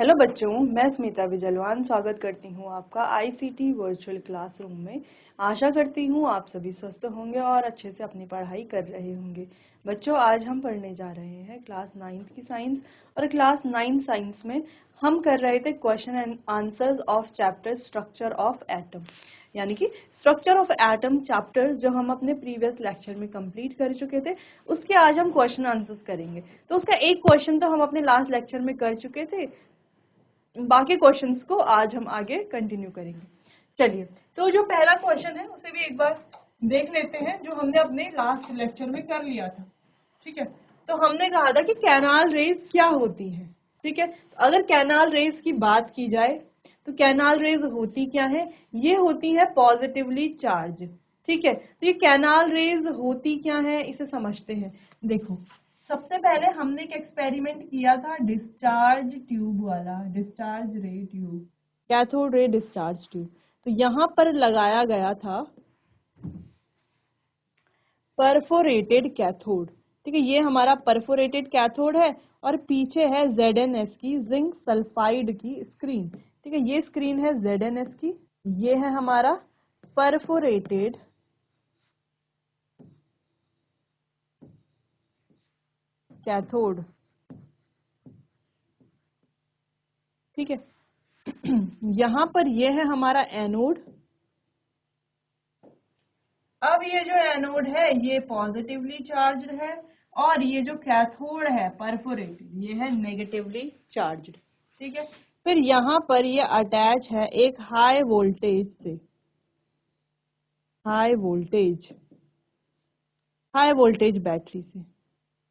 Hello बच्चों, मैं स्मिता विजयलवान स्वागत करती हूँ आपका आईसीटी वर्चुअल क्लासरूम में। आशा करती हूँ आप सभी स्वस्थ होंगे और अच्छे से अपनी पढ़ाई कर रहे होंगे। बच्चों, आज हम पढ़ने जा रहे हैं क्लास 9th की साइंस। और क्लास 9 साइंस में हम कर रहे थे question and answers of chapter structure of atom, यानी कि स्ट्रक्चर ऑफ एटम चैप्टर जो हम अपने प्रीवियस लेक्चर में कंप्लीट कर चुके थे, उसके आज हम क्वेश्चन आंसर्स करेंगे। तो उसका एक क्वेश्चन तो हम अपने लास्ट लेक्चर में कर चुके थे, बाकी क्वेश्चंस को आज हम आगे कंटिन्यू करेंगे। चलिए, तो जो पहला क्वेश्चन है उसे भी एक बार देख लेते हैं, जो हमने अपने लास्ट लेक्चर में कर लिया था। ठीक है, तो हमने कहा था कि कैनाल रेज क्या होती है। ठीक है, अगर कैनाल रेज की बात की जाए तो कैनाल रेज होती क्या है? ये होती है पॉजिटिवली चार्ज। ठीक है, तो ये कैनाल रेज होती क्या है, इसे समझते हैं। देखो, सबसे पहले हमने एक एक्सपेरिमेंट किया था डिस्चार्ज ट्यूब वाला, discharge ray tube, cathode ray discharge tube. तो यहाँ पर लगाया गया था परफोरेटेड कैथोड। ठीक है, ये हमारा परफोरेटेड कैथोड है और पीछे है ZnS की, जिंक सल्फाइड की स्क्रीन। ठीक है, ये स्क्रीन है ZnS की, ये है हमारा परफोरेटेड कैथोड। ठीक है, यहाँ पर ये है हमारा एनोड। अब ये जो एनोड है ये पॉजिटिवली चार्ज्ड है और ये जो कैथोड है परफोरेटेड ये है नेगेटिवली चार्ज्ड। ठीक है, फिर यहाँ पर ये अटैच है एक हाई वोल्टेज से, हाई वोल्टेज बैटरी से।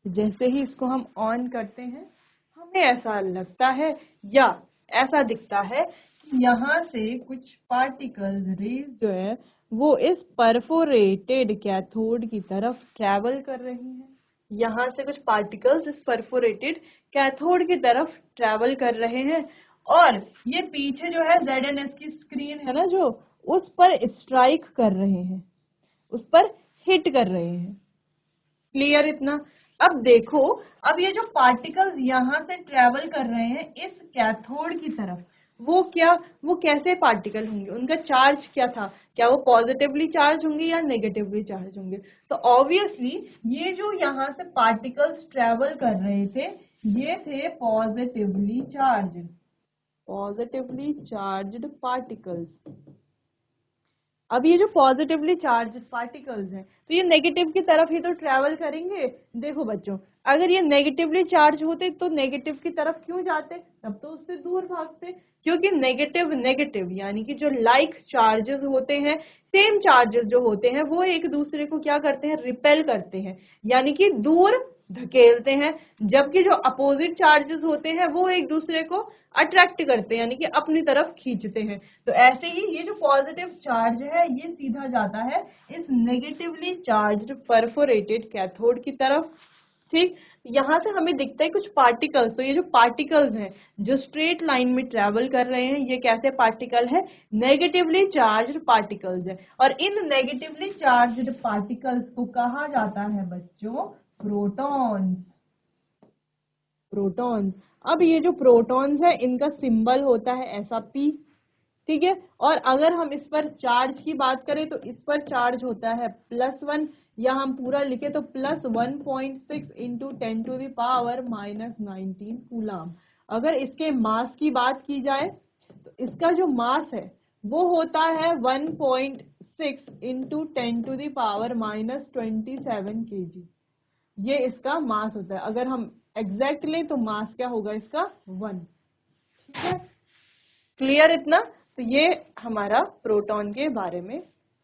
जैसे ही इसको हम ऑन करते हैं, हमें ऐसा लगता है या ऐसा दिखता है कि यहाँ से कुछ पार्टिकल्स, रेज जो है वो इस परफोरेटेड कैथोड की तरफ ट्रैवल कर रही हैं। यहाँ से कुछ पार्टिकल्स इस परफोरेटेड कैथोड की तरफ ट्रैवल कर रहे हैं और ये पीछे जो है ZnS की स्क्रीन है ना, जो उस पर स्ट्राइक कर रहे हैं, उस पर हिट कर रहे हैं। क्लियर इतना? अब देखो, अब ये जो पार्टिकल्स यहाँ से ट्रेवल कर रहे हैं इस कैथोड की तरफ, वो कैसे पार्टिकल होंगे? उनका चार्ज क्या था? क्या वो पॉजिटिवली चार्ज होंगे या नेगेटिवली चार्ज होंगे? तो ऑब्वियसली ये जो यहाँ से पार्टिकल्स ट्रेवल कर रहे थे ये थे पॉजिटिवली चार्ज्ड पार्टिकल्स। अब ये जो पॉजिटिवली चार्ज पार्टिकल्स हैं तो ये नेगेटिव की तरफ ही तो ट्रैवल करेंगे। देखो बच्चों, अगर ये नेगेटिवली चार्ज होते तो नेगेटिव की तरफ क्यों जाते? तब तो उससे दूर भागते, क्योंकि नेगेटिव यानी कि जो लाइक चार्जेस होते हैं, सेम चार्जेस जो होते हैं वो एक दूसरे को क्या करते हैं? रिपेल करते हैं, यानी कि दूर धकेलते हैं। जबकि जो अपोजिट चार्जेस होते हैं वो एक दूसरे को अट्रैक्ट करते हैं, यानी कि अपनी तरफ खींचते हैं। तो ऐसे ही ये जो पॉजिटिव चार्ज है ये सीधा जाता है इस नेगेटिवली चार्ज्ड परफोरेटेड कैथोड की तरफ। ठीक, यहाँ से हमें दिखता है कुछ पार्टिकल्स। तो ये जो पार्टिकल्स हैं जो स्ट्रेट लाइन में ट्रेवल कर रहे हैं, ये कैसे पार्टिकल है? नेगेटिवली चार्ज्ड पार्टिकल्स है। और इन नेगेटिवली चार्ज्ड पार्टिकल्स को कहा जाता है बच्चों प्रोटॉन्स। अब ये जो प्रोटॉन्स है इनका सिंबल होता है ऐसा P। ठीक है, और अगर हम इस पर चार्ज की बात करें तो इस पर चार्ज होता है +1, या हम पूरा लिखे तो +1.6 इंटू 10⁻⁻19 कूलाम। अगर इसके मास की बात की जाए तो इसका जो मास है वो होता है 1.6 इंटू 10⁻⁻27 kg। ये इसका मास होता है। अगर हम एग्जैक्ट लें तो मास क्या होगा इसका? 1। ठीक है, क्लियर इतना? तो ये हमारा प्रोटॉन के बारे में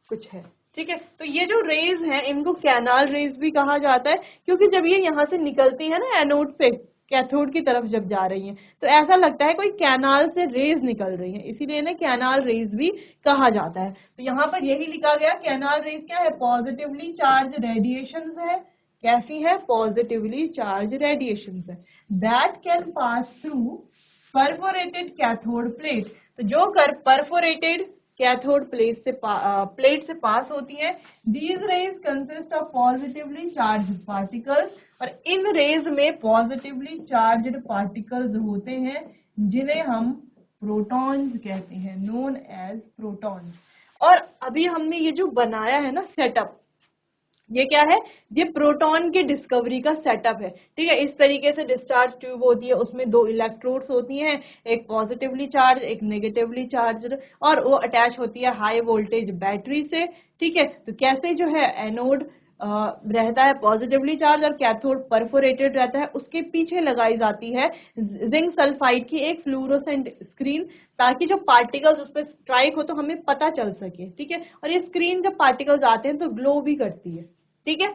कुछ है। ठीक है, तो ये जो रेज हैं इनको कैनाल रेज भी कहा जाता है, क्योंकि जब ये यहाँ से निकलती है ना एनोड से कैथोड की तरफ जब जा रही हैं तो ऐसा लगता है कोई कैनाल से रेज निकल रही है, इसीलिए इन्हें कैनाल रेज भी कहा जाता है। तो यहाँ पर यही लिखा गया, कैनाल रेज क्या है? पॉजिटिवली चार्ज रेडिएशन है। कैसी है? पॉजिटिवली चार्ज रेडिएशन है that can pass through perforated cathode plate. तो जो कर परफोरेटेड कैथोड प्लेट से पास होती हैं। These raise consist of positively charged particles, और इन रेज में पॉजिटिवली चार्ज्ड पार्टिकल्स होते हैं जिन्हें हम प्रोटॉन्स कहते हैं, नोन एज प्रोटॉन्स। और अभी हमने ये जो बनाया है ना सेटअप, ये क्या है, ये प्रोटॉन की डिस्कवरी का सेटअप है। ठीक है, इस तरीके से डिस्चार्ज ट्यूब होती है, उसमें दो इलेक्ट्रोड्स होती हैं, एक पॉजिटिवली चार्ज एक नेगेटिवली चार्ज, और वो अटैच होती है हाई वोल्टेज बैटरी से। ठीक है, तो कैसे जो है एनोड रहता है पॉजिटिवली चार्ज और कैथोड परफोरेटेड रहता है, उसके पीछे लगाई जाती है जिंक सल्फाइड की एक फ्लूरोसेंट स्क्रीन, ताकि जो पार्टिकल्स उस पर स्ट्राइक हो तो हमें पता चल सके। ठीक है, और ये स्क्रीन जब पार्टिकल्स आते हैं तो ग्लो भी करती है। ठीक है,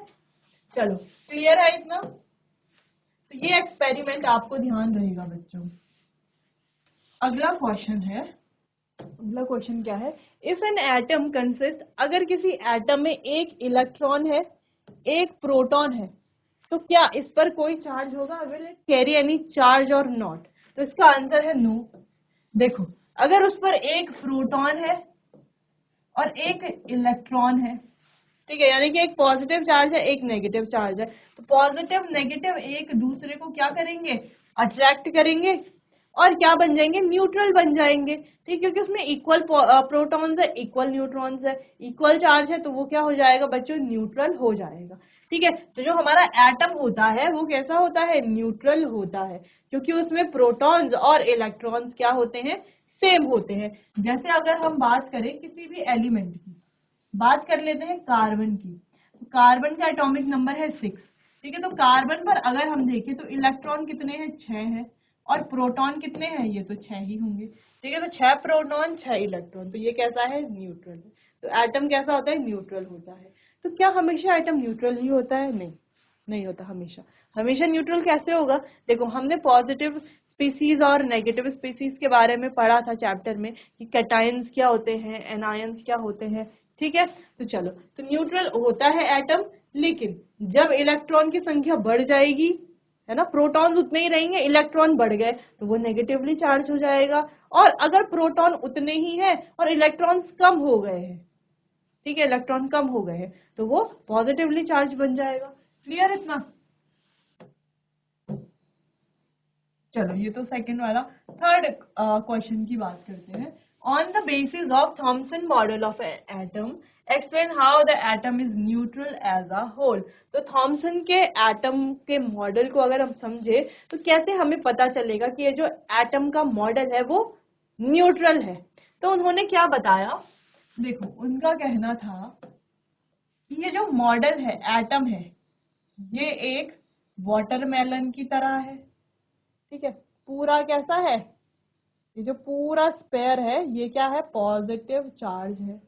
चलो क्लियर है इतना। तो ये एक्सपेरिमेंट आपको ध्यान रहेगा बच्चों। अगला क्वेश्चन क्या है, इफ एन एटम कंसिस्ट, अगर किसी एटम में एक इलेक्ट्रॉन है एक प्रोटॉन है, तो क्या इस पर कोई चार्ज होगा, will it carry any charge और नॉट? तो इसका आंसर है नो। देखो, अगर उस पर एक प्रोटॉन है और एक इलेक्ट्रॉन है, ठीक है, यानी कि एक पॉजिटिव चार्ज है एक नेगेटिव चार्ज है, तो पॉजिटिव नेगेटिव एक दूसरे को क्या करेंगे, अट्रैक्ट करेंगे और क्या बन जाएंगे, न्यूट्रल बन जाएंगे। ठीक, क्योंकि उसमें इक्वल प्रोटॉन्स है इक्वल न्यूट्रॉन्स है, इक्वल चार्ज है, तो वो क्या हो जाएगा बच्चों, न्यूट्रल हो जाएगा। ठीक है, तो जो हमारा एटम होता है वो कैसा होता है, न्यूट्रल होता है, क्योंकि उसमें प्रोटॉन्स और इलेक्ट्रॉन्स क्या होते हैं, सेम होते हैं। जैसे अगर हम बात करें किसी भी एलिमेंट की, बात कर लेते हैं कार्बन की, तो कार्बन का एटॉमिक नंबर है 6। ठीक है, तो कार्बन पर अगर हम देखें तो इलेक्ट्रॉन कितने हैं, 6 हैं, और प्रोटॉन कितने हैं, ये तो 6 ही होंगे। ठीक है, तो 6 प्रोटॉन 6 इलेक्ट्रॉन, तो ये कैसा है, न्यूट्रल है। तो एटम कैसा होता है, न्यूट्रल होता है। तो क्या हमेशा एटम न्यूट्रल ही होता है, नहीं, नहीं होता हमेशा। हमेशा न्यूट्रल कैसे होगा, देखो हमने पॉजिटिव स्पीसीज और नेगेटिव स्पीसीज के बारे में पढ़ा था चैप्टर में कि कैटायंस क्या होते हैं, एनायंस क्या होते हैं। ठीक है, तो चलो, तो न्यूट्रल होता है एटम, लेकिन जब इलेक्ट्रॉन की संख्या बढ़ जाएगी, है ना, प्रोटॉन्स उतने ही रहेंगे, इलेक्ट्रॉन बढ़ गए तो वो नेगेटिवली चार्ज हो जाएगा, और अगर प्रोटॉन उतने ही हैं और इलेक्ट्रॉन्स कम हो गए हैं, ठीक है, इलेक्ट्रॉन कम हो गए हैं, तो वो पॉजिटिवली चार्ज बन जाएगा। क्लियर इतना? चलो, ये तो सेकंड वाला। थर्ड क्वेश्चन की बात करते हैं। On the basis of Thomson model of atom explain how the atom is neutral as a whole. तो थॉमसन के एटम के मॉडल को अगर हम समझे तो कैसे हमें पता चलेगा कि ये जो एटम का मॉडल है वो न्यूट्रल है। तो उन्होंने क्या बताया, देखो उनका कहना था कि ये जो मॉडल है, एटम है, ये एक वाटरमेलन की तरह है। ठीक है, पूरा कैसा है, ये जो पूरा स्पेयर है ये क्या है, पॉजिटिव चार्ज है,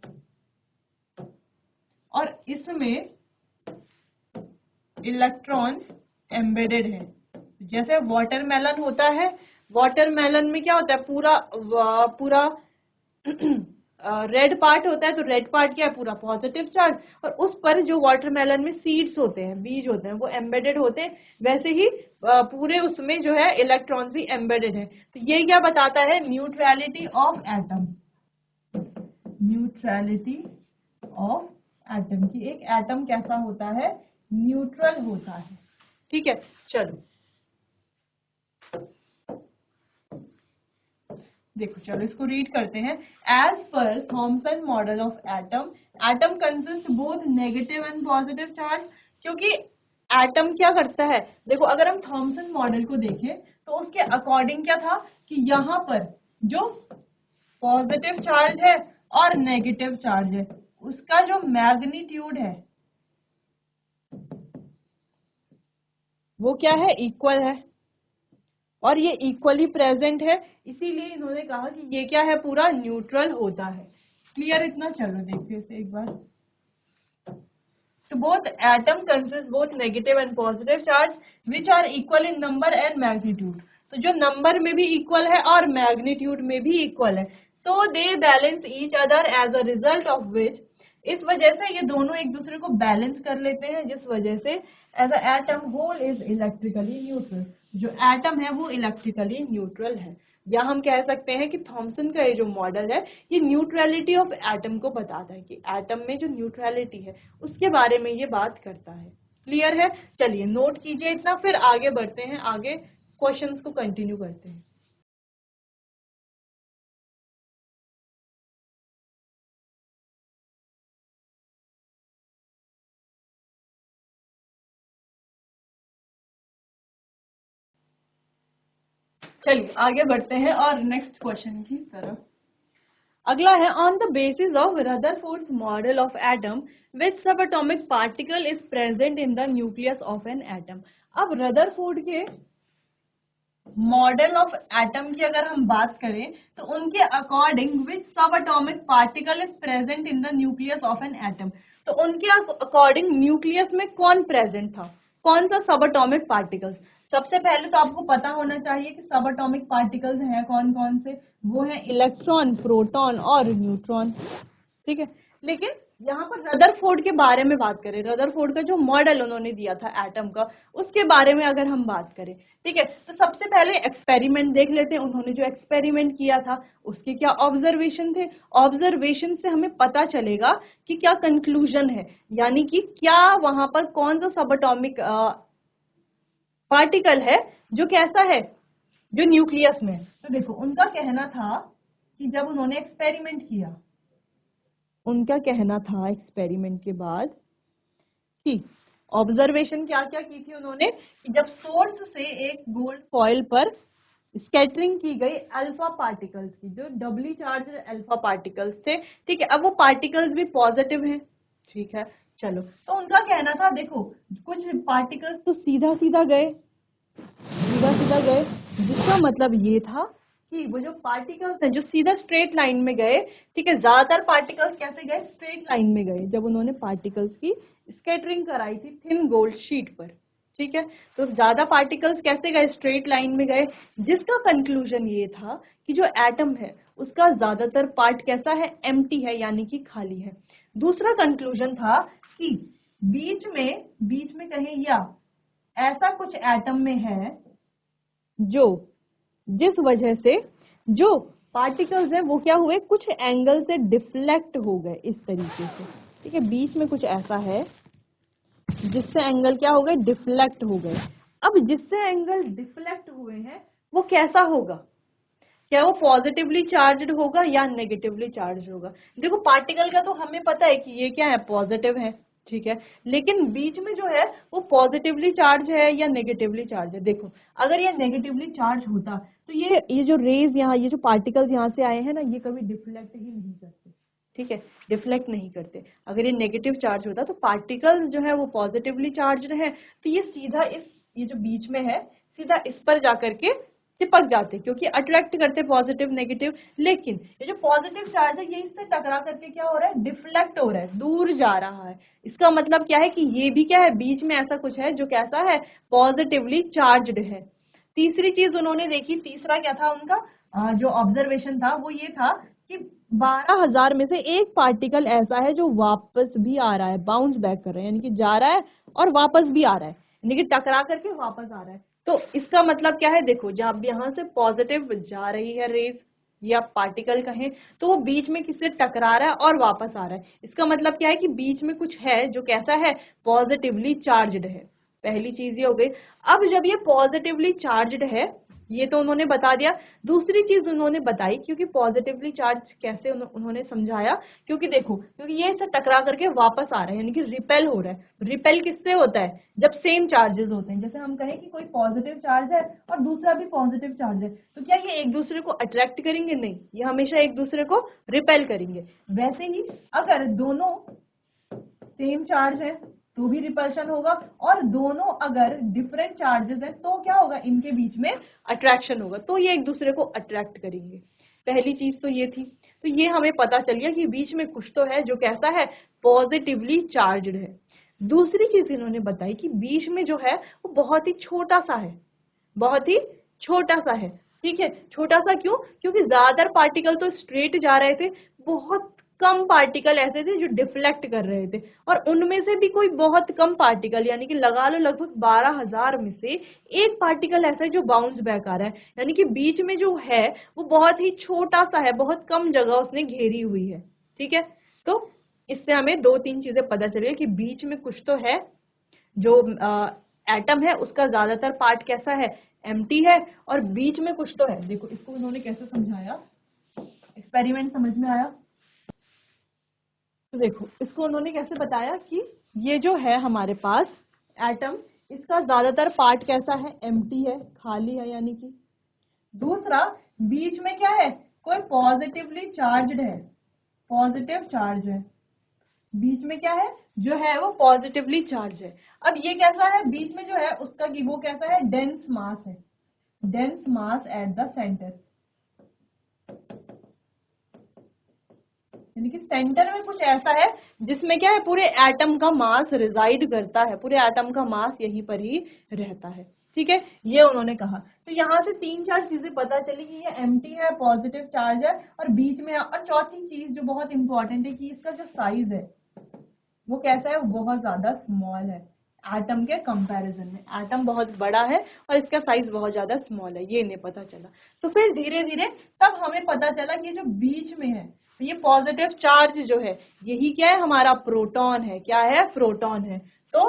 और इसमें इलेक्ट्रॉन्स एम्बेडेड है। जैसे वाटरमेलन होता है, वाटरमेलन में क्या होता है, पूरा रेड पार्ट होता है, तो रेड पार्ट क्या है, पूरा पॉजिटिव चार्ज, और उस पर जो वाटरमेलन में सीड्स होते हैं, बीज होते हैं, वो एम्बेडेड होते हैं। वैसे ही पूरे उसमें जो है इलेक्ट्रॉन्स भी एम्बेडेड है। तो ये क्या बताता है, neutrality of atom, neutrality of atom की, एक एटम कैसा होता है, न्यूट्रल होता है। ठीक है, चलो देखो, चलो इसको रीड करते हैं। एज पर Thomson model of atom, atom consist both negative and positive charge. क्योंकि एटम क्या करता है, देखो अगर हम थॉमसन मॉडल को देखें तो उसके अकॉर्डिंग क्या था कि यहाँ पर जो पॉजिटिव चार्ज है और नेगेटिव चार्ज है, उसका जो मैग्नीट्यूड है वो क्या है, इक्वल है, और ये इक्वली प्रेजेंट है, इसीलिए इन्होंने कहा कि ये क्या है, पूरा न्यूट्रल होता है। क्लियर इतना? चलो देखते हैं एक बार। तो both atom consist both negative and positive charge which are equal in number and magnitude. तो जो नंबर में भी इक्वल है और मैग्नीट्यूड में भी इक्वल है, so they balance each other as a result of which, इस वजह से ये दोनों एक दूसरे को बैलेंस कर लेते हैं, जिस वजह से as a atom whole is electrically neutral. जो एटम है वो इलेक्ट्रिकली न्यूट्रल है, या हम कह सकते हैं कि थॉमसन का ये जो मॉडल है ये न्यूट्रलिटी ऑफ एटम को बताता है कि एटम में जो न्यूट्रलिटी है उसके बारे में ये बात करता है। क्लियर है? चलिए नोट कीजिए इतना, फिर आगे बढ़ते हैं, आगे क्वेश्चंस को कंटिन्यू करते हैं। चलिए आगे बढ़ते हैं और नेक्स्ट क्वेश्चन की तरफ। अगला है on the basis of Rutherford's model of atom which sub atomic particle is present in the nucleus of an atom. अब रदरफोर्ड के मॉडल ऑफ एटम की अगर हम बात करें तो उनके according which sub atomic particle is present in the nucleus of an atom, तो उनके अकॉर्डिंग न्यूक्लियस में कौन प्रेजेंट था, कौन सा सब एटॉमिक पार्टिकल्स। सबसे पहले तो आपको पता होना चाहिए कि सब एटॉमिक पार्टिकल्स हैं कौन कौन से, वो है इलेक्ट्रॉन, प्रोटॉन और न्यूट्रॉन। ठीक है, लेकिन यहाँ पर रदरफोर्ड के बारे में बात करें, रदरफोर्ड का जो मॉडल उन्होंने दिया था एटम का उसके बारे में अगर हम बात करें, ठीक है, तो सबसे पहले एक्सपेरिमेंट देख लेते हैं। उन्होंने जो एक्सपेरिमेंट किया था उसके क्या ऑब्जर्वेशन थे, ऑब्जर्वेशन से हमें पता चलेगा कि क्या कंक्लूजन है, यानी कि क्या वहां पर कौन सा सब एटॉमिक पार्टिकल है जो कैसा है, जो न्यूक्लियस में। तो देखो उनका कहना था कि जब उन्होंने एक्सपेरिमेंट किया, उनका कहना था एक्सपेरिमेंट के बाद कि ऑब्जर्वेशन क्या क्या की थी उन्होंने, कि जब सोर्स से एक गोल्ड फॉइल पर स्कैटरिंग की गई अल्फा पार्टिकल्स की, जो डबली चार्ज अल्फा पार्टिकल्स थे, ठीक है, अब वो पार्टिकल्स भी पॉजिटिव हैं, ठीक है। चलो, तो उनका कहना था देखो कुछ पार्टिकल्स तो सीधा सीधा गए, सीधा सीधा गए, जिसका मतलब ये था कि वो जो पार्टिकल्स हैं जो सीधा स्ट्रेट लाइन में गए, ठीक है, ज्यादातर पार्टिकल्स कैसे गए, स्ट्रेट लाइन में गए, जब उन्होंने पार्टिकल्स की स्कैटरिंग कराई थी थिन गोल्ड शीट पर, ठीक है, तो ज्यादा पार्टिकल्स कैसे गए, स्ट्रेट लाइन में गए, जिसका कंक्लूजन ये था कि जो एटम है उसका ज्यादातर पार्ट कैसा है, एम्प्टी है, यानी कि खाली है। दूसरा कंक्लूजन था कि बीच में कहीं या ऐसा कुछ एटम में है जो, जिस वजह से जो पार्टिकल्स हैं वो क्या हुए, कुछ एंगल से डिफ्लेक्ट हो गए इस तरीके से, ठीक है, बीच में कुछ ऐसा है जिससे एंगल क्या हो गए, डिफ्लेक्ट हो गए। अब जिससे एंगल डिफ्लेक्ट हुए हैं वो कैसा होगा, क्या वो पॉजिटिवली चार्ज्ड होगा या नेगेटिवली चार्ज होगा। देखो पार्टिकल का तो हमें पता है कि ये क्या है, पॉजिटिव है, ठीक है, लेकिन बीच में जो है वो पॉजिटिवली चार्ज है या नेगेटिवली चार्ज है। देखो अगर ये नेगेटिवली चार्ज होता तो ये जो रेज यहाँ, ये जो पार्टिकल्स यहाँ से आए हैं ना, ये कभी डिफ्लेक्ट ही नहीं करते, ठीक है, डिफ्लेक्ट नहीं करते। अगर ये नेगेटिव चार्ज होता तो पार्टिकल्स जो है वो पॉजिटिवली चार्ज है, तो ये सीधा इस, ये जो बीच में है सीधा इस पर जाकर के चिपक जाते, क्योंकि अट्रैक्ट करते पॉजिटिव नेगेटिव। लेकिन ये जो पॉजिटिव चार्ज है ये इससे टकरा करके क्या हो रहा है, डिफ्लेक्ट हो रहा है, दूर जा रहा है। इसका मतलब क्या है कि ये भी क्या है, बीच में ऐसा कुछ है जो कैसा है, पॉजिटिवली चार्ज्ड है। तीसरी चीज उन्होंने देखी, तीसरा क्या था उनका जो ऑब्जर्वेशन था वो ये था कि 12,000 में से एक पार्टिकल ऐसा है जो वापस भी आ रहा है, बाउंस बैक कर रहा है, यानी कि जा रहा है और वापस भी आ रहा है, यानी कि टकरा करके वापस आ रहा है। तो इसका मतलब क्या है, देखो जब यहाँ से पॉजिटिव जा रही है रेज या पार्टिकल कहें, तो वो बीच में किससे टकरा रहा है और वापस आ रहा है। इसका मतलब क्या है कि बीच में कुछ है जो कैसा है, पॉजिटिवली चार्ज्ड है। पहली चीज ये हो गई। अब जब ये पॉजिटिवली चार्ज्ड है, ये तो उन्होंने बता दिया। दूसरी चीज उन्होंने बताई, क्योंकि पॉजिटिवली चार्ज कैसे उन्होंने समझाया, क्योंकि देखो क्योंकि ये इससे टकरा करके वापस आ रहा है, यानी कि रिपेल हो रहा है। रिपेल किससे होता है, जब सेम चार्जेस होते हैं। जैसे हम कहें कि कोई पॉजिटिव चार्ज है और दूसरा भी पॉजिटिव चार्ज है, तो क्या ये एक दूसरे को अट्रैक्ट करेंगे, नहीं, ये हमेशा एक दूसरे को रिपेल करेंगे। वैसे ही अगर दोनों सेम चार्ज है तो भी रिपल्शन होगा, और दोनों अगर डिफरेंट चार्जेस हैं तो क्या होगा, इनके बीच में अट्रैक्शन होगा, तो ये एक दूसरे को अट्रैक्ट करेंगे। पहली चीज तो ये थी, तो ये हमें पता चल गया कि बीच में कुछ तो है जो कैसा है, पॉजिटिवली चार्ज्ड है। दूसरी चीज इन्होंने बताई कि बीच में जो है वो बहुत ही छोटा सा है, बहुत ही छोटा सा है, ठीक है। छोटा सा क्यों, क्योंकि ज्यादातर पार्टिकल तो स्ट्रेट जा रहे थे, बहुत कम पार्टिकल ऐसे थे जो डिफ्लेक्ट कर रहे थे, और उनमें से भी कोई बहुत कम पार्टिकल, यानी कि लगा लो लगभग 12,000 में से एक पार्टिकल ऐसा है जो बाउंस बैक आ रहा है, यानी कि बीच में जो है वो बहुत ही छोटा सा है, बहुत कम जगह उसने घेरी हुई है। ठीक है, तो इससे हमें दो तीन चीजें पता चली कि बीच में कुछ तो है, जो एटम है उसका ज्यादातर पार्ट कैसा है, एम्प्टी है, और बीच में कुछ तो है। देखो इसको उन्होंने कैसे समझाया, एक्सपेरिमेंट समझ में आया? तो देखो इसको उन्होंने कैसे बताया कि ये जो है हमारे पास एटम, इसका ज्यादातर पार्ट कैसा है, एम्प्टी है, खाली है, यानी कि दूसरा बीच में क्या है, कोई पॉजिटिवली चार्ज्ड है, पॉजिटिव चार्ज है, बीच में क्या है, जो है वो पॉजिटिवली चार्ज है। अब ये कैसा है, बीच में जो है उसका कि वो कैसा है, डेंस मास है, dense mass at the centre, यानी कि सेंटर में कुछ ऐसा है जिसमें क्या है, पूरे एटम का मास रिजाइड करता है, पूरे एटम का मास यहीं पर ही रहता है। ठीक है, ये उन्होंने कहा। तो यहाँ से तीन चार चीजें पता चली कि ये एम्प्टी है, पॉजिटिव चार्ज है और बीच में है। और चौथी चीज जो बहुत इंपॉर्टेंट है कि इसका जो साइज है वो कैसा है, वो बहुत ज्यादा स्मॉल है एटम के कंपैरिजन में, एटम बहुत बड़ा है और इसका साइज बहुत ज्यादा स्मॉल है, ये इन्हें पता चला। तो फिर धीरे धीरे तब हमें पता चला कि जो बीच में है, तो ये पॉजिटिव चार्ज जो है यही क्या है, हमारा प्रोटॉन है। क्या है, प्रोटॉन है। तो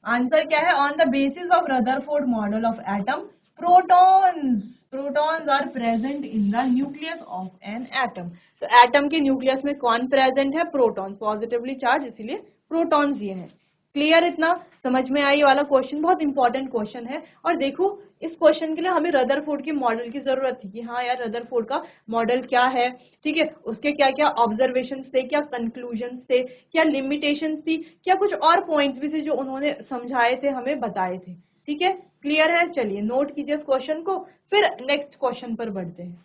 आंसर क्या है, on the basis of Rutherford model of atom, protons are present in the nucleus of an atom. तो एटम के न्यूक्लियस में कौन प्रेजेंट है, प्रोटॉन, पॉजिटिवली चार्ज, इसीलिए प्रोटॉन्स ये हैं। क्लियर, इतना समझ में आई? वाला क्वेश्चन बहुत इंपॉर्टेंट क्वेश्चन है। और देखो इस क्वेश्चन के लिए हमें रदरफोर्ड के मॉडल की जरूरत थी कि हाँ यार रदरफोर्ड का मॉडल क्या है, ठीक है, उसके क्या क्या ऑब्जर्वेशन थे, क्या कंक्लूजन थे, क्या लिमिटेशन थी, क्या कुछ और पॉइंट भी थे जो उन्होंने समझाए थे, हमें बताए थे। ठीक है, क्लियर है? चलिए नोट कीजिए इस क्वेश्चन को, फिर नेक्स्ट क्वेश्चन पर बढ़ते हैं।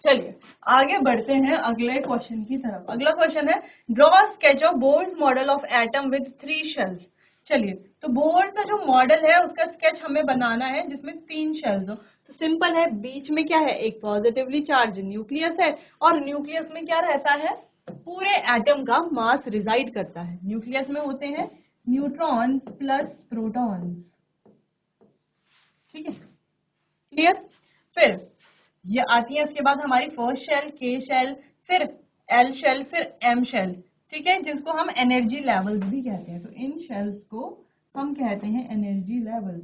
चलिए आगे बढ़ते हैं अगले क्वेश्चन की तरफ। अगला क्वेश्चन है, draw sketch of board model of atom with 3 shells. चलिए, तो बोर्ड का जो मॉडल है उसका स्केच हमें बनाना है जिसमें 3 शेल्स हो। तो सिंपल है, बीच में क्या है, एक पॉजिटिवली चार्ज न्यूक्लियस है, और न्यूक्लियस में क्या रहता है, पूरे एटम का मास रिजाइड करता है। न्यूक्लियस में होते हैं न्यूट्रॉन प्लस प्रोटॉन। ठीक है, क्लियर? फिर ये आती है, इसके बाद हमारी फर्स्ट शेल, के शेल, फिर एल शेल, फिर एम शेल। ठीक है, जिसको हम एनर्जी लेवल्स भी कहते हैं। तो इन शेल्स को हम कहते हैं एनर्जी लेवल।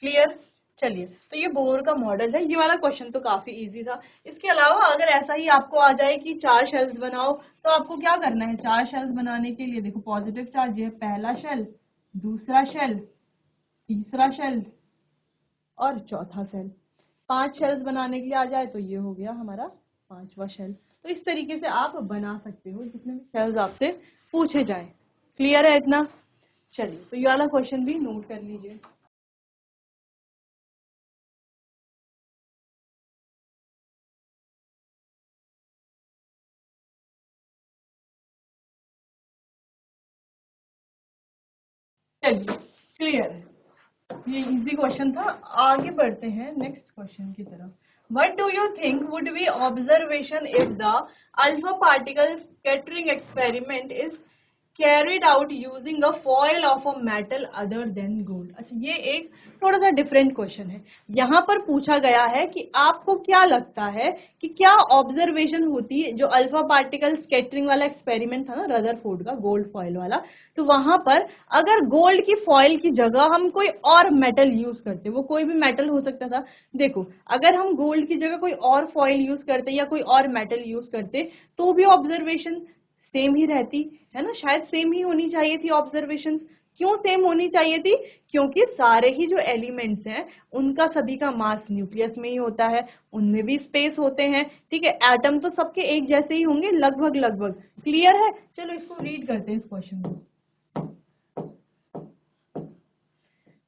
क्लियर? चलिए, तो ये बोर का मॉडल है। ये वाला क्वेश्चन तो काफी इजी था। इसके अलावा अगर ऐसा ही आपको आ जाए कि 4 शेल्स बनाओ, तो आपको क्या करना है, 4 शेल्स बनाने के लिए देखो पॉजिटिव चार्ज, ये पहला शेल, दूसरा शेल, तीसरा शेल और चौथा शेल। 5 शेल्स बनाने के लिए आ जाए तो ये हो गया हमारा 5वां शेल। तो इस तरीके से आप बना सकते हो जितने भी शेल्स आपसे पूछे जाए। क्लियर है इतना? चलिए, तो ये वाला क्वेश्चन भी नोट कर लीजिए। चलिए, क्लियर है, ये इजी क्वेश्चन था। आगे बढ़ते हैं नेक्स्ट क्वेश्चन की तरफ। What do you think would be observation if the alpha particle scattering experiment is carried out using a foil of a metal other than gold? अच्छा, ये एक थोड़ा सा डिफरेंट क्वेश्चन है। यहाँ पर पूछा गया है कि आपको क्या लगता है कि क्या ऑब्जर्वेशन होती है, जो अल्फा पार्टिकल स्कैटरिंग वाला एक्सपेरिमेंट था ना रदरफोर्ड का, गोल्ड फॉइल वाला, तो वहां पर अगर गोल्ड की फॉइल की जगह हम कोई और मेटल यूज करते, वो कोई भी मेटल हो सकता था। देखो, अगर हम गोल्ड की जगह कोई और फॉइल यूज करते या कोई और मेटल यूज करते, तो भी ऑब्जर्वेशन सेम ही रहती है ना, शायद सेम ही होनी चाहिए थी ऑब्जर्वेशन। क्यों सेम होनी चाहिए थी? क्योंकि सारे ही जो एलिमेंट्स हैं उनका सभी का मास न्यूक्लियस में ही होता है, उनमें भी स्पेस होते हैं। ठीक है, एटम तो सबके एक जैसे ही होंगे लगभग लगभग। क्लियर है? चलो इसको रीड करते हैं इस क्वेश्चन को।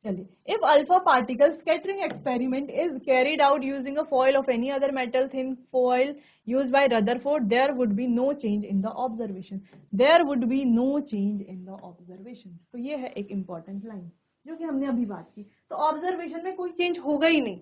चलिए, if alpha particle scattering experiment is carried out using a foil of any other metal, thin foil used by Rutherford, there would be no change in the observation. There would be no change in the observation. तो ये है एक important line जो कि हमने अभी बात की। तो ऑब्जर्वेशन में कोई चेंज होगा ही नहीं,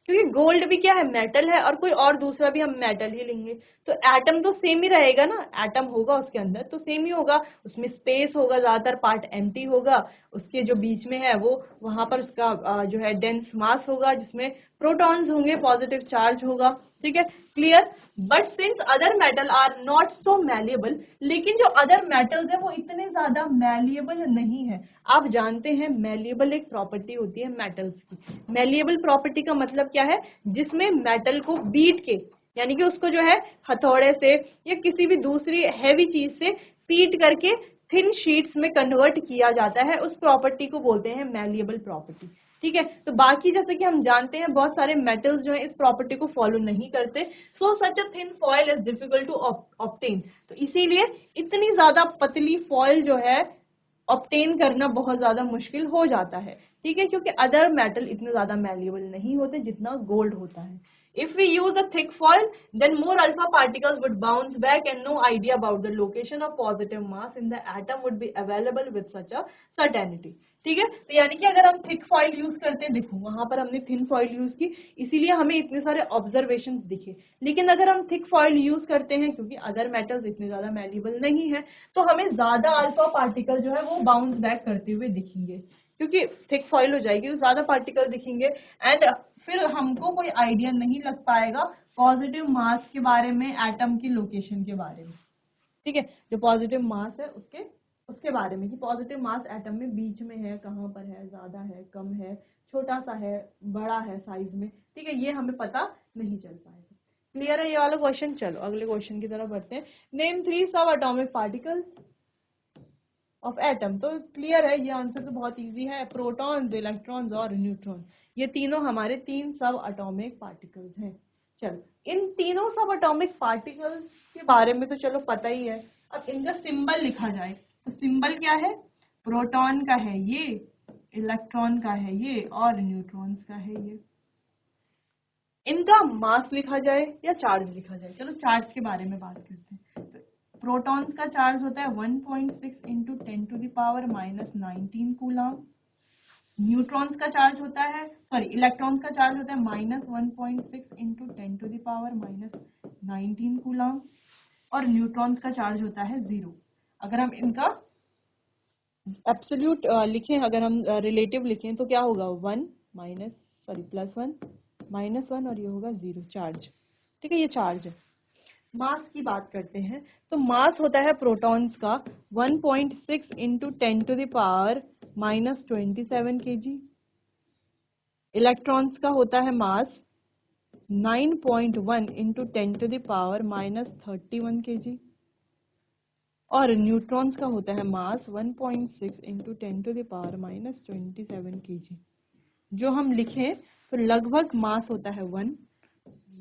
क्योंकि गोल्ड भी क्या है, मेटल है, और कोई और दूसरा भी हम मेटल ही लेंगे तो एटम तो सेम ही रहेगा ना, एटम होगा उसके अंदर तो सेम ही होगा, उसमें स्पेस होगा, ज्यादातर पार्ट एम्प्टी होगा, उसके जो बीच में है वो वहां पर उसका जो है डेंस मास होगा जिसमें प्रोटॉन्स होंगे, पॉजिटिव चार्ज होगा, ठीक है, clear. But since other metal are not so malleable, लेकिन जो अदर मेटल्स है वो इतने ज्यादा मैलिएबल नहीं है। आप जानते हैं मैलिएबल एक प्रॉपर्टी होती है मेटल्स की। मैलिएबल प्रॉपर्टी का मतलब क्या है, जिसमें मेटल को बीट के, यानी कि उसको जो है हथौड़े से या किसी भी दूसरी हैवी चीज से पीट करके थिन शीट्स में कन्वर्ट किया जाता है, उस प्रॉपर्टी को बोलते हैं मैलिएबल प्रॉपर्टी, ठीक है। तो बाकी जैसे कि हम जानते हैं बहुत सारे मेटल्स जो है इस प्रॉपर्टी को फॉलो नहीं करते, so such a thin foil is difficult to obtain. तो इसीलिए इतनी ज्यादा पतली फॉयल जो है ऑब्टेन करना बहुत ज्यादा मुश्किल हो जाता है, ठीक है, क्योंकि अदर मेटल इतने ज्यादा मैल्यूएबल नहीं होते जितना गोल्ड होता है। If we use a thick foil, then more alpha particles would bounce back and no idea about the location of positive mass in the atom would be available with such a certainty. ठीक है, तो यानी कि अगर हम thick foil use करते हैं, देखो वहां पर हमने थिन फॉइल यूज की इसीलिए हमें इतने सारे ऑब्जर्वेशन दिखे, लेकिन अगर हम थिक फॉइल यूज करते हैं क्योंकि अदर मेटल्स इतने ज्यादा मैल्यूएबल नहीं है तो हमें ज्यादा अल्फा पार्टिकल जो है वो बाउंस बैक करते हुए दिखेंगे, क्योंकि थिक फॉइल हो जाएगी तो ज्यादा पार्टिकल दिखेंगे एंड फिर हमको कोई आइडिया नहीं लग पाएगा पॉजिटिव मास के बारे में, एटम की लोकेशन के बारे में, ठीक है, जो पॉजिटिव मास है उसके बारे में कि पॉजिटिव मास एटम में बीच में है, कहाँ पर है, ज्यादा है, कम है, छोटा सा है, बड़ा है साइज में, ठीक है, ये हमें पता नहीं चल पाएगा। क्लियर है ये वाला क्वेश्चन। चलो अगले क्वेश्चन की तरफ बढ़ते हैं। नेम 3 सब एटॉमिक पार्टिकल्स ऑफ एटम। तो क्लियर है, ये आंसर तो बहुत इजी है, प्रोटॉन्स, इलेक्ट्रॉन्स और न्यूट्रॉन, ये तीनों हमारे 3 सब एटॉमिक पार्टिकल्स हैं। चलो इन तीनों सब एटॉमिक पार्टिकल्स के बारे में तो चलो पता ही है। अब इनका सिंबल लिखा जाए तो सिंबल क्या है, प्रोटॉन का है ये, इलेक्ट्रॉन का है ये और न्यूट्रॉन्स का है ये। इनका मास लिखा जाए या चार्ज लिखा जाए, चलो चार्ज के बारे में बात करते हैं। तो प्रोटॉन्स का चार्ज होता है 1.6 इंटू 10⁻⁻19 कूलम। न्यूट्रॉन्स का चार्ज होता है, सॉरी इलेक्ट्रॉन्स का चार्ज होता है -1.6 इंटू 10⁻⁻19 कूलम और न्यूट्रॉन्स का चार्ज होता है 0। अगर हम इनका एब्सोल्यूट लिखें, अगर हम रिलेटिव लिखें तो क्या होगा, +1 -1 और ये होगा 0 चार्ज, ठीक है, ये चार्ज है। मास की बात करते हैं तो मास होता है प्रोटॉन्स का 1.6 इंटू 10⁻⁻27 kg। इलेक्ट्रॉन्स का होता है मास 9.1 इंटू 10⁻⁻31 kg और न्यूट्रॉन्स का होता है मास 1.6 इंटू 10⁻⁻27 kg। जो हम लिखें तो लगभग मास होता है 1,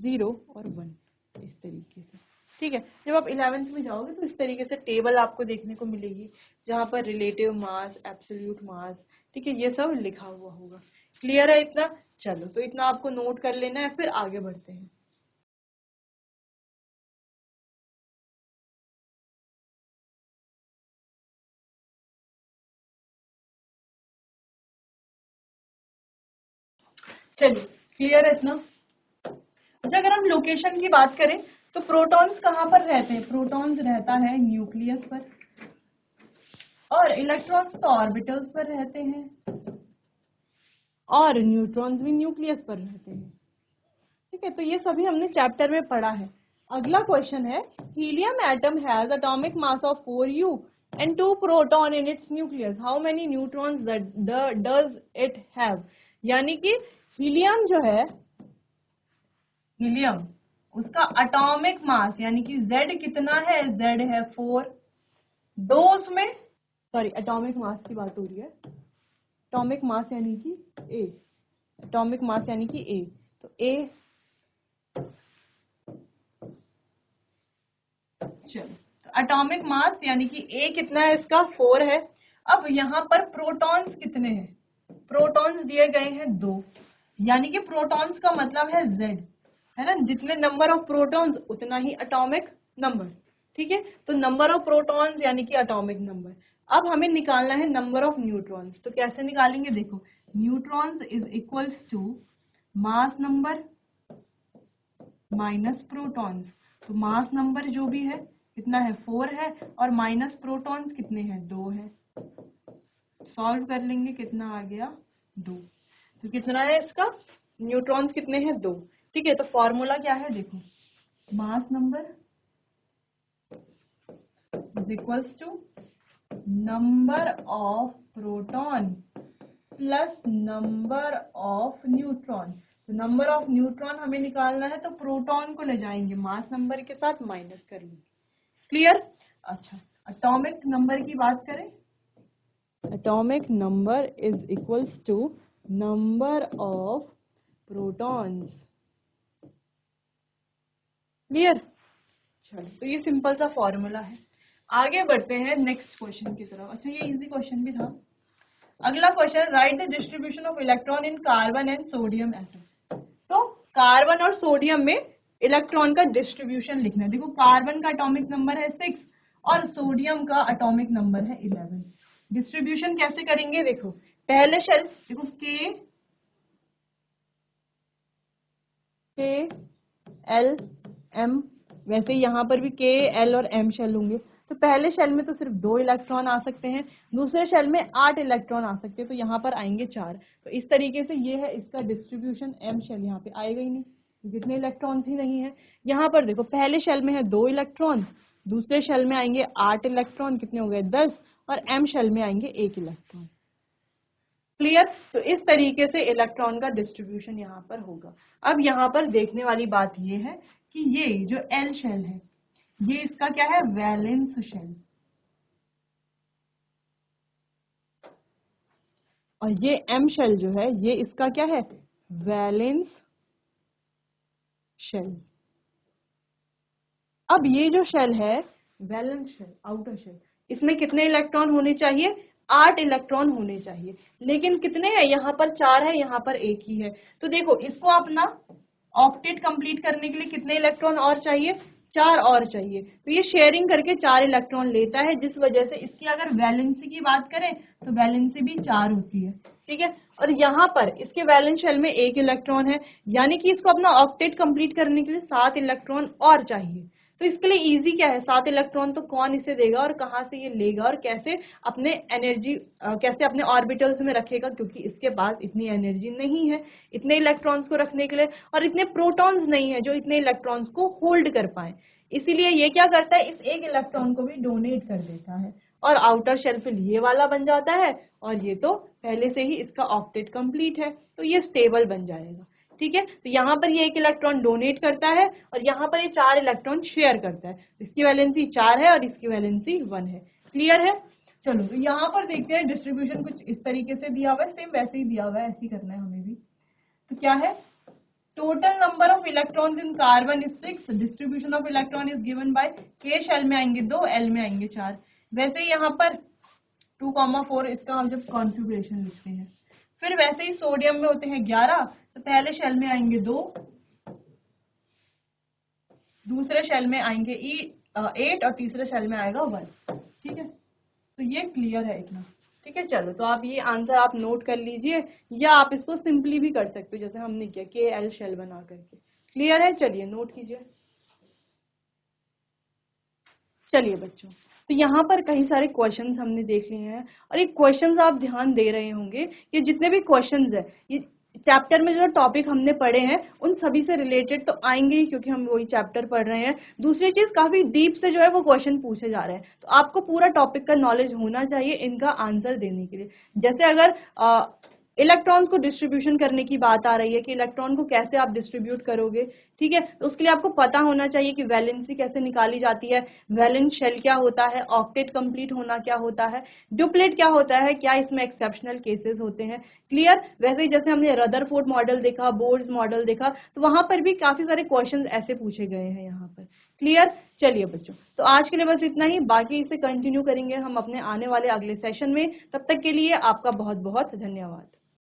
0 और 1, इस तरीके से, ठीक है। जब आप 11th में जाओगे तो इस तरीके से टेबल आपको देखने को मिलेगी जहां पर रिलेटिव मास, एब्सोल्यूट मास, ठीक है, ये सब लिखा हुआ होगा। क्लियर है इतना। चलो तो इतना आपको नोट कर लेना है, फिर आगे बढ़ते हैं। चलिए क्लियर है इतना। अच्छा अगर हम लोकेशन की बात करें तो प्रोटॉन्स कहाँ पर रहते हैं, प्रोटॉन्स रहता है न्यूक्लियस पर और इलेक्ट्रॉन्स तो ऑर्बिटल्स पर रहते हैं और न्यूट्रॉन्स भी न्यूक्लियस पर रहते हैं, ठीक है। तो ये सभी हमने चैप्टर में पढ़ा है। अगला क्वेश्चन है, helium atom has atomic mass of 4U and 2 proton in its nucleus, how many neutrons does it have. यानी कि हीलियम जो है, हीलियम उसका एटॉमिक मास यानी कि Z कितना है, Z है 4, दो उसमें, सॉरी एटॉमिक मास की बात हो रही है, एटॉमिक मास यानी कि A, एटॉमिक मास यानी कि A, तो A, चलो तो एटॉमिक मास यानी कि A कितना है इसका 4 है। अब यहाँ पर प्रोटॉन्स कितने हैं, प्रोटॉन्स दिए गए हैं 2, यानी कि प्रोटॉन्स का मतलब है Z, है ना, जितने नंबर ऑफ प्रोटॉन्स उतना ही एटॉमिक नंबर, ठीक है। तो नंबर ऑफ प्रोटॉन्स यानी कि एटॉमिक नंबर। अब हमें निकालना है नंबर ऑफ न्यूट्रॉन्स, तो कैसे निकालेंगे, देखो neutrons is equals to mass number minus protons. तो मास नंबर जो भी है कितना है 4 है, और माइनस प्रोटॉन्स कितने हैं 2 है। सॉल्व कर लेंगे, कितना आ गया 2। तो कितना है इसका, न्यूट्रॉन्स कितने हैं 2, ठीक है। तो फॉर्मूला क्या है, देखो mass number is equals to number of proton plus number of neutron. तो नंबर ऑफ न्यूट्रॉन हमें निकालना है, तो प्रोटॉन को ले जाएंगे मास नंबर के साथ माइनस कर लेंगे। क्लियर। अच्छा, एटॉमिक नंबर की बात करें, atomic number is equals to number of protons. Clear. चलो, तो ये सिंपल सा फॉर्मूला है। आगे बढ़ते हैं नेक्स्ट क्वेश्चन की तरफ। अच्छा, ये इजी क्वेश्चन भी था। अगला question, right the distribution of electron in carbon and sodium atom. तो कार्बन और सोडियम में इलेक्ट्रॉन का डिस्ट्रीब्यूशन लिखना है। देखो कार्बन का एटॉमिक नंबर है 6 और सोडियम का एटॉमिक नंबर है 11। डिस्ट्रीब्यूशन कैसे करेंगे, देखो पहले शेल, देखो के एल एम, वैसे यहाँ पर भी के एल और एम शेल होंगे। तो पहले शेल में तो सिर्फ 2 इलेक्ट्रॉन आ सकते हैं, दूसरे शेल में 8 इलेक्ट्रॉन आ सकते हैं, तो यहाँ पर आएंगे 4। तो इस तरीके से ये है इसका डिस्ट्रीब्यूशन। एम शेल यहाँ पे आएगा ही नहीं, जितने इलेक्ट्रॉन्स ही नहीं है। यहाँ पर देखो पहले शेल में है 2 इलेक्ट्रॉन, दूसरे शेल में आएंगे 8 इलेक्ट्रॉन, कितने हो गए 10, और एम शेल में आएंगे 1 इलेक्ट्रॉन। क्लियर। तो इस तरीके से इलेक्ट्रॉन का डिस्ट्रीब्यूशन यहाँ पर होगा। अब यहाँ पर देखने वाली बात ये है कि ये जो एल शेल है ये इसका क्या है, वैलेंस शेल, और ये एम शेल जो है ये इसका क्या है, वैलेंस शेल। अब ये जो शेल है वैलेंस शेल, आउटर शेल, इसमें कितने इलेक्ट्रॉन होने चाहिए, 8 इलेक्ट्रॉन होने चाहिए। लेकिन कितने हैं, यहाँ पर 4 है, यहाँ पर 1 ही है। तो देखो इसको अपना ऑक्टेट कंप्लीट करने के लिए कितने इलेक्ट्रॉन और चाहिए, 4 और चाहिए। तो ये शेयरिंग करके 4 इलेक्ट्रॉन लेता है, जिस वजह से इसकी अगर वैलेंसी की बात करें तो वैलेंसी भी 4 होती है, ठीक है। और यहाँ पर इसके वैलेंस शेल में 1 इलेक्ट्रॉन है, यानी कि इसको अपना ऑक्टेट कंप्लीट करने के लिए 7 इलेक्ट्रॉन और चाहिए। तो इसके लिए इजी क्या है, 7 इलेक्ट्रॉन तो कौन इसे देगा और कहाँ से ये लेगा और कैसे अपने एनर्जी कैसे अपने ऑर्बिटल्स में रखेगा, क्योंकि इसके पास इतनी एनर्जी नहीं है इतने इलेक्ट्रॉन्स को रखने के लिए, और इतने प्रोटॉन्स नहीं है जो इतने इलेक्ट्रॉन्स को होल्ड कर पाए। इसीलिए ये क्या करता है, इस 1 इलेक्ट्रॉन को भी डोनेट कर देता है, और आउटर शेल फिर ये वाला बन जाता है, और ये तो पहले से ही इसका ऑक्टेट कंप्लीट है, तो ये स्टेबल बन जाएगा, ठीक है। तो यहाँ पर ये 1 इलेक्ट्रॉन डोनेट करता है, और यहाँ पर ये 4 इलेक्ट्रॉन शेयर करता है। इसकी वैलेंसी 4 है और इसकी वैलेंसी 1 है। क्लियर है। चलो, तो यहाँ पर देखते हैं डिस्ट्रीब्यूशन कुछ इस तरीके से दिया हुआ है, सेम वैसे ही दिया हुआ है, ऐसे ही करना है हमें भी। तो क्या है, total number of electrons in carbon is 6, distribution of electron is given by के शेल में आएंगे 2, एल में आएंगे 4। वैसे ही यहाँ पर 2,4 इसका हम जब कॉन्फ़िगरेशन लिखते हैं, फिर वैसे ही सोडियम में होते हैं 11, तो पहले शेल में आएंगे 2, दूसरे शेल में आएंगे 8, और तीसरे शेल में आएगा 1, ठीक है। तो ये क्लियर है इतना, ठीक है। चलो, तो आप ये आंसर आप नोट कर लीजिए, या आप इसको सिंपली भी कर सकते हो जैसे हमने किया, के एल शेल बना करके। क्लियर है, चलिए नोट कीजिए। चलिए बच्चों, तो यहाँ पर कई सारे क्वेश्चंस हमने देख लिए हैं, और ये क्वेश्चंस आप ध्यान दे रहे होंगे कि जितने भी क्वेश्चंस है ये चैप्टर में जो टॉपिक हमने पढ़े हैं उन सभी से रिलेटेड तो आएंगे ही, क्योंकि हम वही चैप्टर पढ़ रहे हैं। दूसरी चीज, काफी डीप से जो है वो क्वेश्चन पूछे जा रहे हैं, तो आपको पूरा टॉपिक का नॉलेज होना चाहिए इनका आंसर देने के लिए। जैसे अगर इलेक्ट्रॉन्स को डिस्ट्रीब्यूशन करने की बात आ रही है कि इलेक्ट्रॉन को कैसे आप डिस्ट्रीब्यूट करोगे, ठीक है, तो उसके लिए आपको पता होना चाहिए कि वैलेंसी कैसे निकाली जाती है, वैलेंस शेल क्या होता है, ऑक्टेट कंप्लीट होना क्या होता है, डुप्लेट क्या होता है, क्या इसमें एक्सेप्शनल केसेस होते हैं। क्लियर। वैसे ही जैसे हमने रदरफोर्ड मॉडल देखा, बोर्ड्स मॉडल देखा, तो वहां पर भी काफी सारे क्वेश्चन ऐसे पूछे गए हैं यहाँ पर। क्लियर। चलिए बच्चों, तो आज के लिए बस इतना ही, बाकी इसे कंटिन्यू करेंगे हम अपने आने वाले अगले सेशन में। तब तक के लिए आपका बहुत बहुत धन्यवाद।